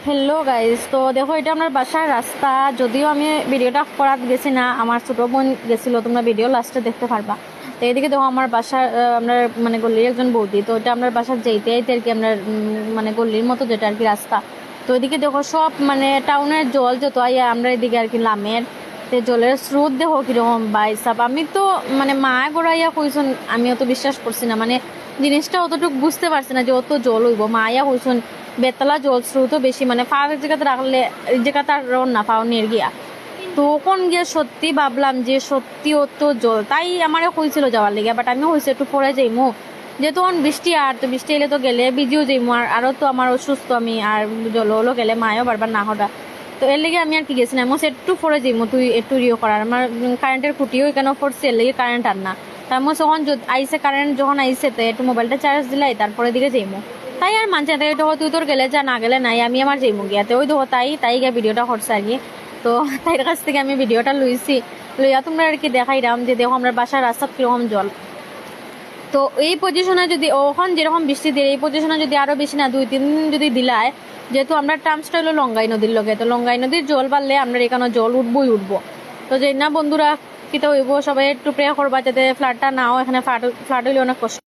Hello guys, তো দেখো এটা আমার বাসার রাস্তা। যদিও আমি ভিডিওটা করার গেছি না, আমার ছোটো বোন গেছিলো, তোমরা ভিডিও লাস্টে দেখতে পারবা। তো এদিকে দেখো আমার বাসার আপনার মানে গল্লির একজন বৌদি, তো এটা আপনার বাসার যেতে আইতে আর কি আপনার মানে গল্লির মতো যেটা আর কি রাস্তা। তো এদিকে দেখো সব মানে টাউনের জল যত আইয়া আমরা এদিকে আর কি লামের তো জলের স্রোত দেখো কীরকম বাইসাপ। আমি তো মানে মা গড়াইয়া কইসন, আমিও তো বিশ্বাস করছি না, মানে জিনিসটা অতটুকু বুঝতে পারছি না যে অত জল হইব। মায়া কইসন বেতলা জল স্রোতও বেশি, মানে ফাও এক জায়গাতে রাখলে এই জায়গাতে আর রন না ফাও নিয়ে গিয়া। তখন গিয়ে সত্যি ভাবলাম যে সত্যি অত জল, তাই আমারও হয়েছিল যাওয়ার লেগে। বাট আমি হয়েছে একটু পরে যাইমু, যে তখন বৃষ্টি, আর তো বৃষ্টি এলে তো গেলে ভিজিও যাইমু, আর আরও তো আমার অসুস্থ আমি, আর জল হলো গেলে মায়ও বারবার না হঠাৎ। তো এর লেগে আমি আর কি গেছি না, আমি একটু পরে যাইমু তুই একটু ইয়ে করার। আমার কারেন্টের খুঁটিও এখানে পড়ছে, এর লেগে কারেন্ট আর না। তার মধ্যে যখন আইসে কারেন্ট যখন আইসে তো একটু মোবাইলটা চার্জ দিলাই তারপরে দিকে যাইমু। তাই আর মানছে না, তাই তুই তোর গেলে যা, না গেলে নাই, আমি আমার যাইমু গিয়াতে ওই দেখো তাই গিয়ে ভিডিওটা করছে আর কি। তো তাইর কাছ থেকে আমি ভিডিওটা লইছি, লইয়া তোমরা আর কি দেখাইলাম যে দেখো আমরা বাসার রাস্তা কিরকম জল। তো এই পজিশনে যদি ওখান যেরকম বৃষ্টি দিয়ে এই পজিশনে যদি আরো বেশি না 2-3 দিন যদি দিলায়, যেহেতু আমরা টার্মসটা হলো লঙ্গাই নদীর লগে, তো লঙ্গাই নদীর জল বাড়লে আমরা এখানে জল উঠবো। তো যে না বন্ধুরা কিতা হইব, সবাই একটু প্রে করবা যাতে ফ্লাডটা নাও, এখানে ফ্লাড হইলে অনেক কষ্ট।